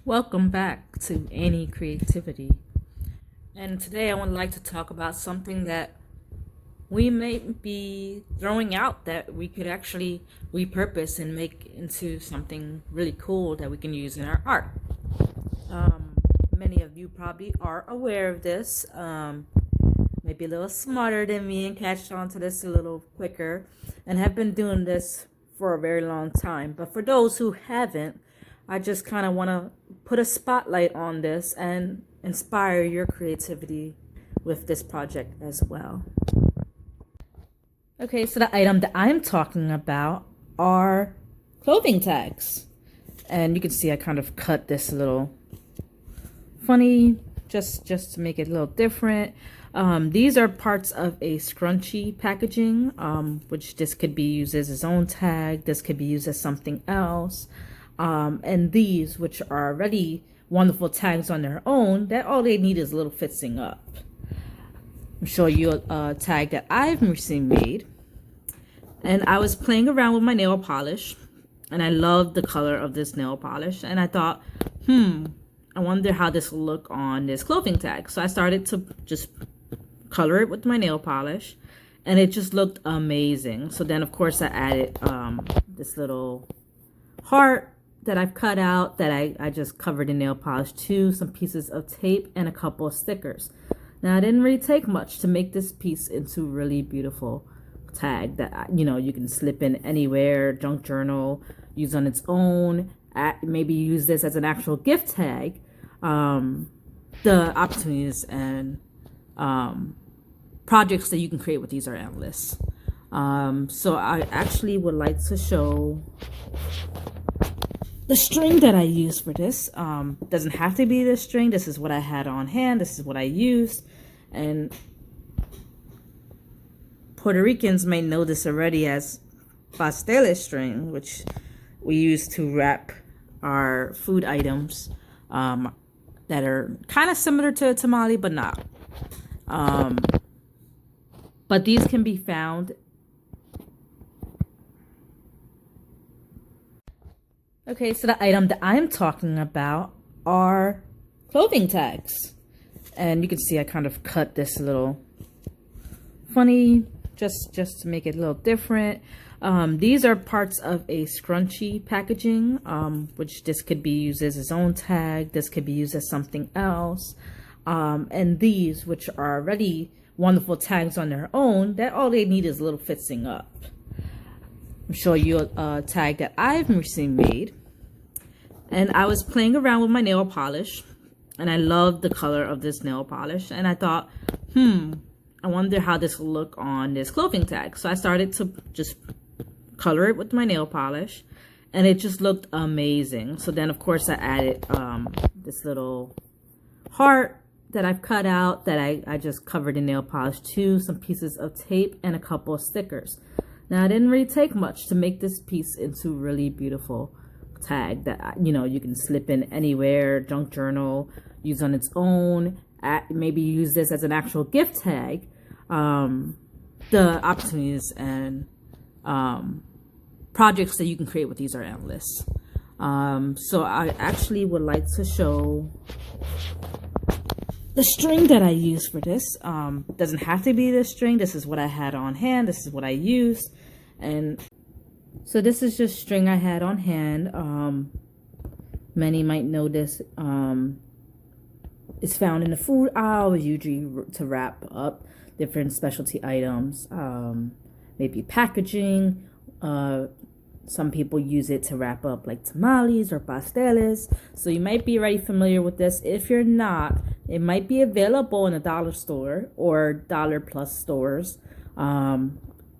Welcome back to Any Creativity. And today I would like to talk about something that we may be throwing out that we could actually repurpose and make into something really cool that we can use in our art. Many of you probably are aware of this, maybe a little smarter than me and catch on to this a little quicker and have been doing this for a very long time. But for those who haven't, I just kind of want to put a spotlight on this and inspire your creativity with this project as well. Okay, so the item that I'm talking about are clothing tags. And you can see I kind of cut this a little funny just to make it a little different. These are parts of a scrunchie packaging, which this could be used as its own tag. This could be used as something else. And these, which are already wonderful tags on their own, that all they need is a little fixing up. I'm showing you a tag that I've recently made. And I was playing around with my nail polish, and I loved the color of this nail polish. And I thought, I wonder how this will look on this clothing tag. So I started to just color it with my nail polish, and it just looked amazing. So then, of course, I added this little heart that I've cut out that I just covered in nail polish too, some pieces of tape, and a couple of stickers. Now, it didn't really take much to make this piece into a really beautiful tag that, you can slip in anywhere, junk journal, use on its own, maybe use this as an actual gift tag. The opportunities and projects that you can create with these are endless. So I actually would like to show the string that I used for this. Doesn't have to be this string. This is what I had on hand. This is what I used. And Puerto Ricans may know this already as pasteles string, which we use to wrap our food items that are kind of similar to a tamale, but not. But these can be found. Okay, so the item that I'm talking about are clothing tags. And you can see I kind of cut this a little funny just to make it a little different. These are parts of a scrunchie packaging, which this could be used as its own tag. This could be used as something else. And these, which are already wonderful tags on their own, that all they need is a little fixing up. I'm showing you a tag that I've recently made. And I was playing around with my nail polish, and I loved the color of this nail polish. And I thought, I wonder how this will look on this clothing tag. So I started to just color it with my nail polish, and it just looked amazing. So then, of course, I added this little heart that I've cut out that I just covered in nail polish too, some pieces of tape, and a couple of stickers. Now, it didn't really take much to make this piece into a really beautiful tag that, you can slip in anywhere, junk journal, use on its own, maybe use this as an actual gift tag. The opportunities and projects that you can create with these are endless. So I actually would like to show the string that I used for this. Doesn't have to be this string. This is what I had on hand. This is what I used. And so this is just string I had on hand. Many might know this. It's found in the food aisle, usually to wrap up different specialty items, maybe packaging. Some people use it to wrap up like tamales or pasteles. So you might be already familiar with this. If you're not, it might be available in a dollar store or dollar plus stores.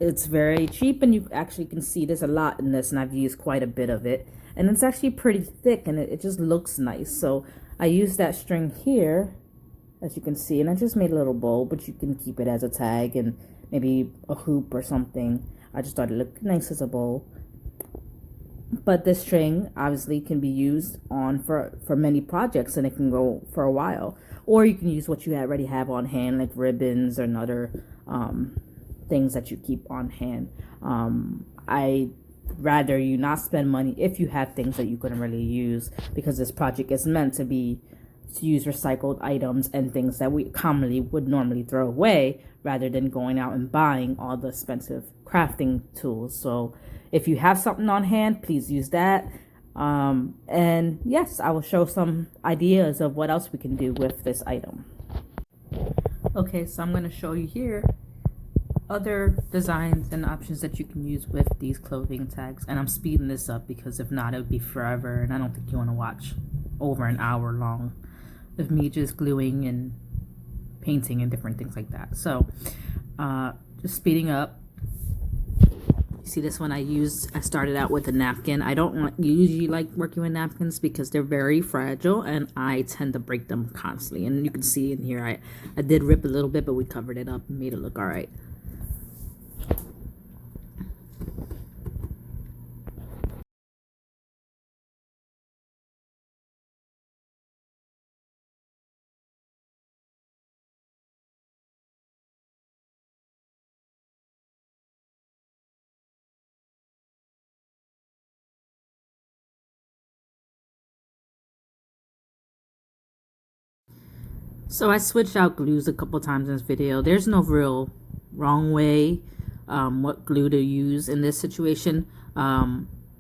It's very cheap, and you actually can see there's a lot in this, and I've used quite a bit of it. And it's actually pretty thick, and it just looks nice. So I used that string here, as you can see, and I just made a little bow, but you can keep it as a tag and maybe a hoop or something. I just thought it looked nice as a bow. But this string obviously can be used on for many projects, and it can go for a while. Or you can use what you already have on hand, like ribbons and other things that you keep on hand. I rather you not spend money if you have things that you couldn't really use, because this project is meant to be to use recycled items and things that we commonly would normally throw away, rather than going out and buying all the expensive crafting tools. So if you have something on hand, please use that. And yes, I will show some ideas of what else we can do with this item. Okay, so I'm going to show you here other designs and options that you can use with these clothing tags. And I'm speeding this up because if not, it would be forever, and I don't think you want to watch over an hour long of me just gluing and painting and different things like that. So just speeding up. You see this one I started out with a napkin. I don't usually like working with napkins because they're very fragile and I tend to break them constantly. And you can see in here I did rip a little bit, but we covered it up and made it look all right. So I switched out glues a couple times in this video. There's no real wrong way what glue to use in this situation.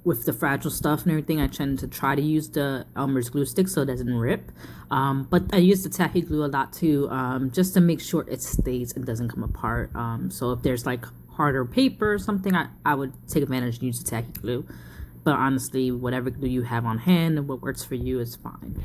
With the fragile stuff and everything, I tend to try to use the Elmer's glue stick so it doesn't rip. But I use the tacky glue a lot too, just to make sure it stays and doesn't come apart. So if there's like harder paper or something, I would take advantage and use the tacky glue. But honestly, whatever glue you have on hand and what works for you is fine.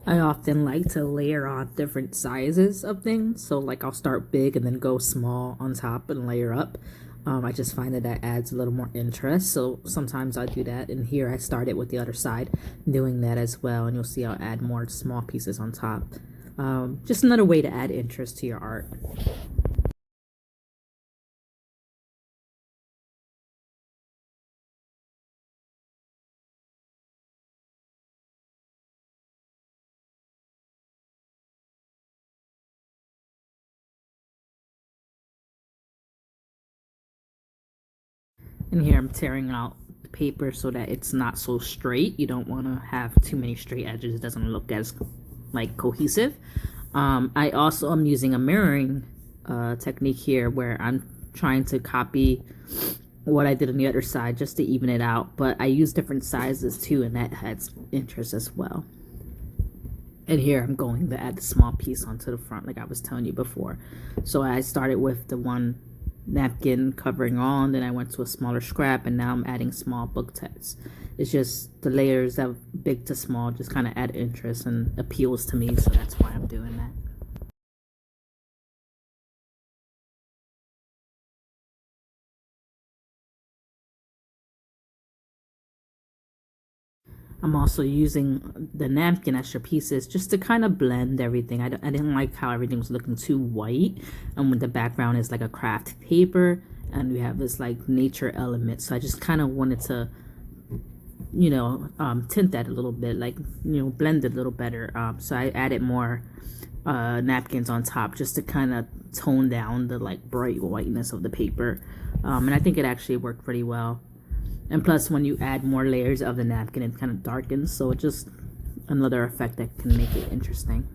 I often like to layer on different sizes of things. So like I'll start big and then go small on top and layer up. I just find that adds a little more interest. So sometimes I do that. And here I started with the other side doing that as well. And you'll see I'll add more small pieces on top. Just another way to add interest to your art. And here I'm tearing out the paper so that it's not so straight. You don't want to have too many straight edges. It doesn't look as like cohesive. I also am using a mirroring technique here where I'm trying to copy what I did on the other side just to even it out. But I use different sizes too, and that adds interest as well. And here I'm going to add the small piece onto the front like I was telling you before. So I started with the one napkin covering all, and then I went to a smaller scrap, and now I'm adding small book tags. It's just the layers of big to small just kind of add interest and appeals to me, so that's why I'm doing that. I'm also using the napkin extra pieces just to kind of blend everything. I didn't like how everything was looking too white, and when the background is like a craft paper and we have this like nature element, so I just kind of wanted to tint that a little bit, like blend it a little better. So I added more napkins on top just to kind of tone down the like bright whiteness of the paper, and I think it actually worked pretty well. And plus, when you add more layers of the napkin, it kind of darkens, so it's just another effect that can make it interesting.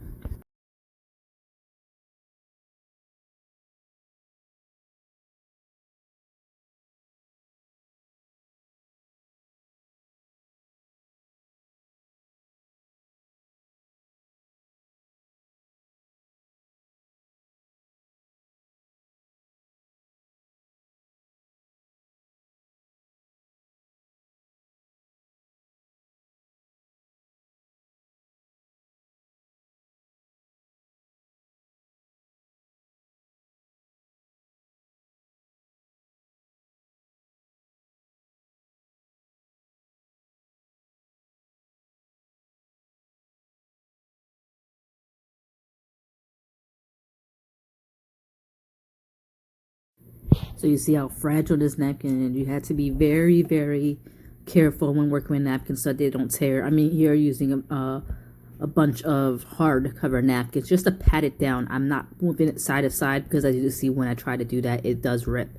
So you see how fragile this napkin is. You had to be very, very careful when working with napkins so they don't tear. I mean, here using a bunch of hard cover napkins just to pat it down. I'm not moving it side to side because as you see when I try to do that, it does rip.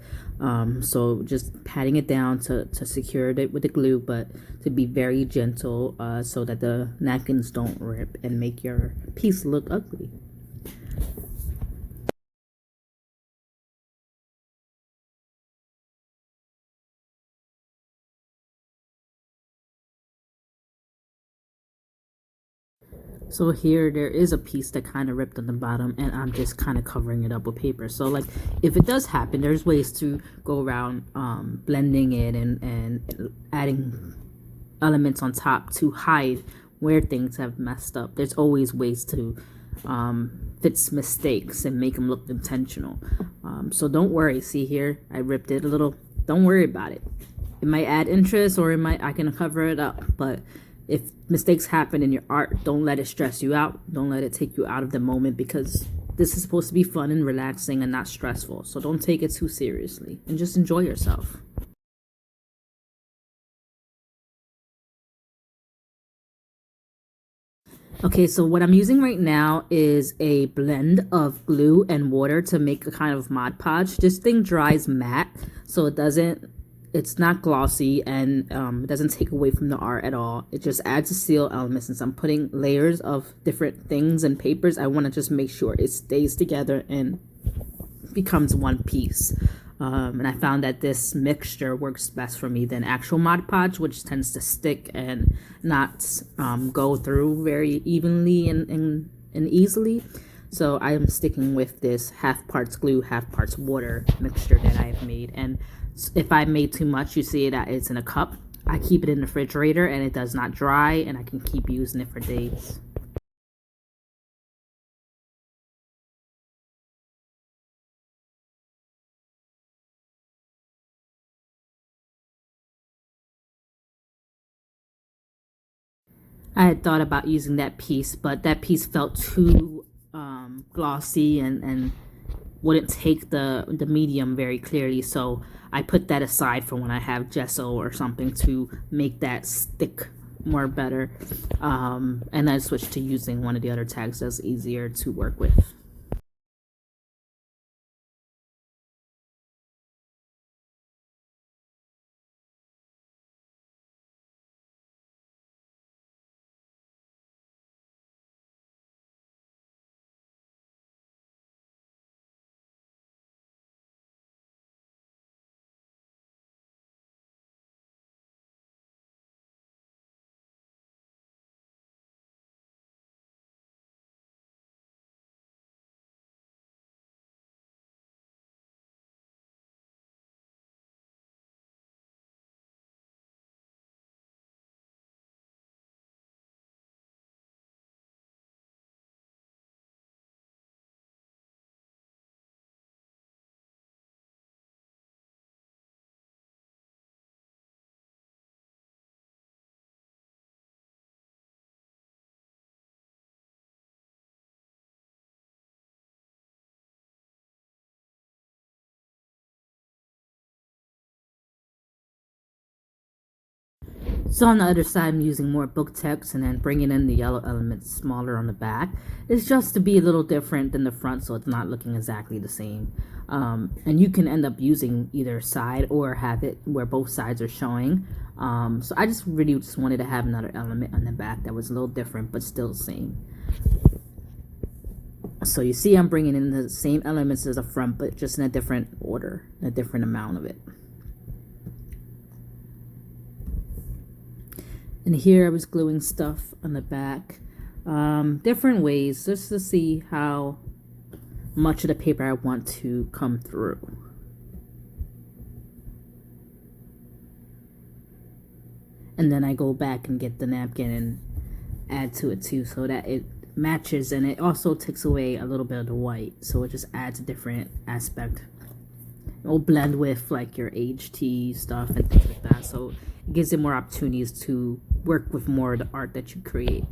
So just patting it down to secure it with the glue, but to be very gentle so that the napkins don't rip and make your piece look ugly. So here there is a piece that kind of ripped on the bottom and I'm just kind of covering it up with paper. So like if it does happen, there's ways to go around blending it and adding elements on top to hide where things have messed up. There's always ways to fix mistakes and make them look intentional. So don't worry. See here, I ripped it a little. Don't worry about it. It might add interest or I can cover it up, but if mistakes happen in your art, don't let it stress you out. Don't let it take you out of the moment because this is supposed to be fun and relaxing and not stressful. So don't take it too seriously and just enjoy yourself. Okay, so what I'm using right now is a blend of glue and water to make a kind of Mod Podge. This thing dries matte, so it's not glossy and it doesn't take away from the art at all. It just adds a seal element. Since I'm putting layers of different things and papers, I want to just make sure it stays together and becomes one piece. And I found that this mixture works best for me than actual Mod Podge, which tends to stick and not go through very evenly and easily. So I'm sticking with this half parts glue, half parts water mixture that I've made. And if I made too much, you see that it's in a cup. I keep it in the refrigerator and it does not dry and I can keep using it for days. I had thought about using that piece, but that piece felt too glossy and wouldn't take the medium very clearly. So I put that aside for when I have gesso or something to make that stick more better. And I switched to using one of the other tags that's easier to work with. So on the other side, I'm using more book text and then bringing in the yellow elements smaller on the back. It's just to be a little different than the front so it's not looking exactly the same. And you can end up using either side or have it where both sides are showing. So I just really just wanted to have another element on the back that was a little different but still the same. So you see I'm bringing in the same elements as the front but just in a different order, a different amount of it. And here I was gluing stuff on the back, different ways, just to see how much of the paper I want to come through. And then I go back and get the napkin and add to it too so that it matches, and it also takes away a little bit of the white, so it just adds a different aspect. It will blend with like your HT stuff and things like that, so it gives it more opportunities to work with more of the art that you create.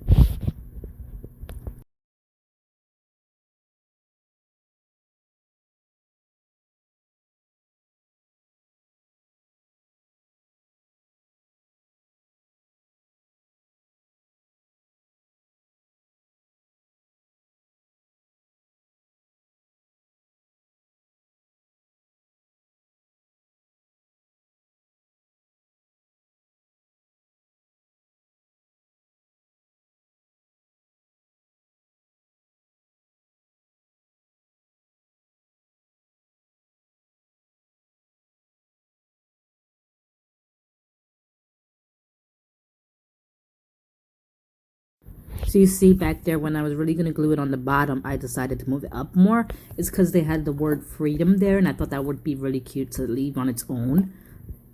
So you see back there, when I was really going to glue it on the bottom, I decided to move it up more. It's because they had the word freedom there, and I thought that would be really cute to leave on its own.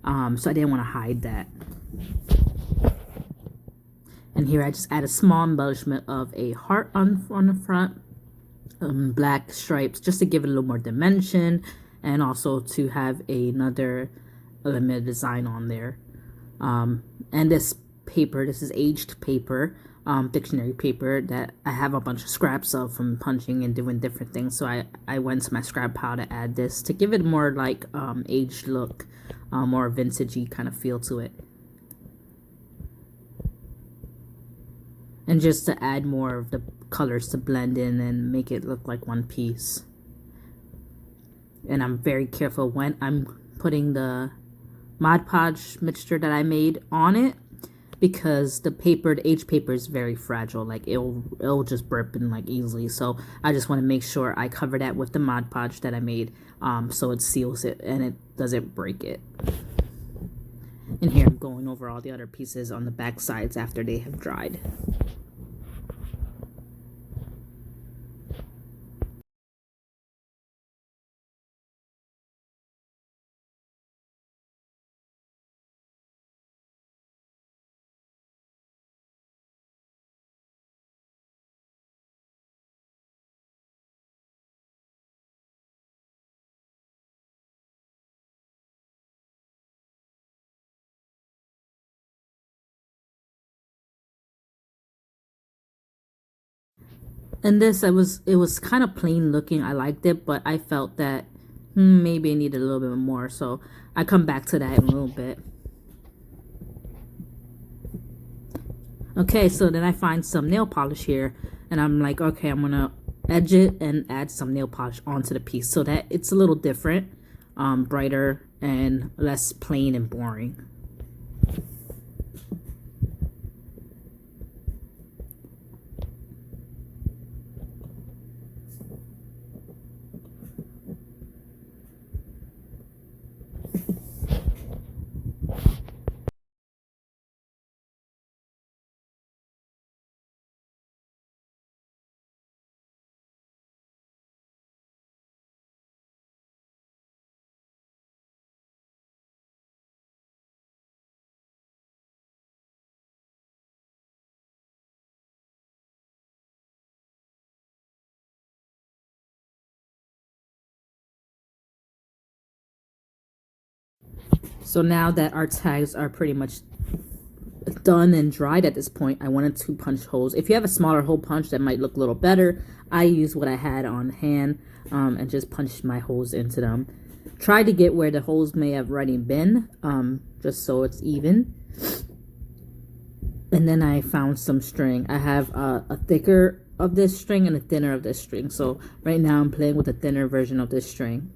So I didn't want to hide that. And here I just add a small embellishment of a heart on the front, black stripes, just to give it a little more dimension, and also to have another limited design on there. And this paper, this is aged paper, dictionary paper that I have a bunch of scraps of from punching and doing different things. So I went to my scrap pile to add this to give it more like aged look, more vintagey kind of feel to it. And just to add more of the colors to blend in and make it look like one piece. And I'm very careful when I'm putting the Mod Podge mixture that I made on it, because the aged paper is very fragile. Like it'll just burp in like easily. So I just want to make sure I cover that with the Mod Podge that I made, so it seals it and it doesn't break it. And here I'm going over all the other pieces on the back sides after they have dried. And this, it was kind of plain looking. I liked it, but I felt that maybe it needed a little bit more. So I come back to that in a little bit. Okay, so then I find some nail polish here, and I'm like, okay, I'm gonna edge it and add some nail polish onto the piece so that it's a little different, brighter and less plain and boring. So now that our tags are pretty much done and dried at this point, I wanted to punch holes. If you have a smaller hole punch, that might look a little better. I used what I had on hand, and just punched my holes into them. Try to get where the holes may have already been, just so it's even. And then I found some string. I have a thicker of this string and a thinner of this string. So right now I'm playing with a thinner version of this string.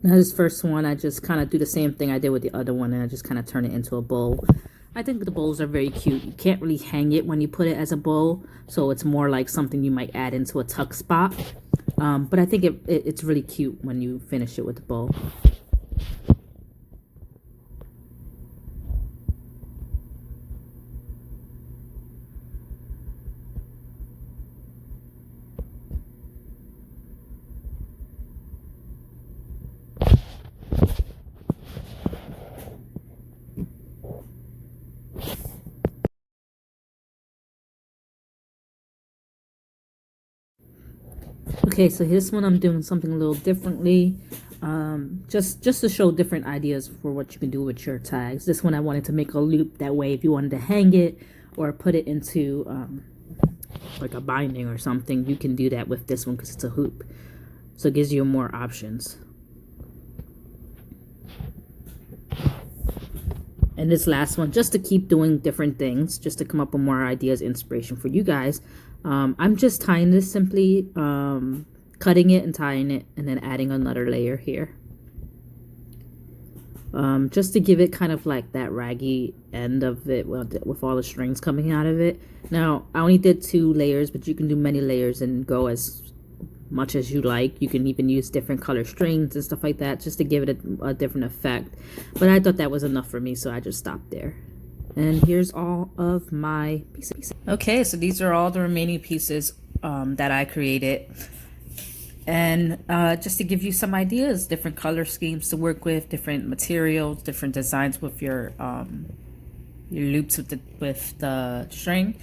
Now this first one, I just kind of do the same thing I did with the other one, and I just kind of turn it into a bow. I think the bows are very cute. You can't really hang it when you put it as a bow, so it's more like something you might add into a tuck spot. But I think it's really cute when you finish it with the bow. Okay, so this one I'm doing something a little differently, just to show different ideas for what you can do with your tags. This one I wanted to make a loop, that way if you wanted to hang it or put it into like a binding or something, you can do that with this one because it's a hoop. So it gives you more options. And this last one, just to keep doing different things, just to come up with more ideas, inspiration for you guys. I'm just tying this simply, cutting it and tying it, and then adding another layer here. Just to give it kind of like that raggy end of it with all the strings coming out of it. Now, I only did 2 layers, but you can do many layers and go as much as you like. You can even use different color strings and stuff like that just to give it a different effect. But I thought that was enough for me, so I just stopped there. And here's all of my pieces. Okay, so these are all the remaining pieces that I created. And just to give you some ideas, different color schemes to work with, different materials, different designs with your loops with the string.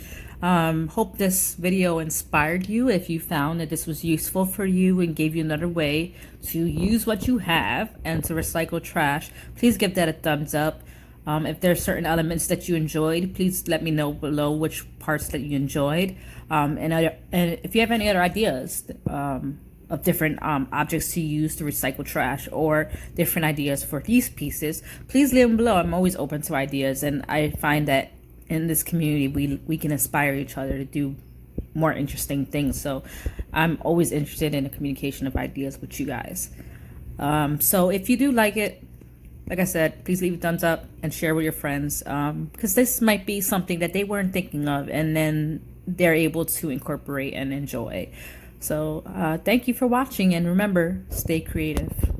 Hope this video inspired you. If you found that this was useful for you and gave you another way to use what you have and to recycle trash, please give that a thumbs up. If there are certain elements that you enjoyed, please let me know below which parts that you enjoyed. And if you have any other ideas of different objects to use to recycle trash, or different ideas for these pieces, please leave them below. I'm always open to ideas, and I find that in this community we can inspire each other to do more interesting things. So I'm always interested in the communication of ideas with you guys. So if you do like it, like I said, please leave a thumbs up and share with your friends, because this might be something that they weren't thinking of, and then they're able to incorporate and enjoy. So thank you for watching, and remember, stay creative.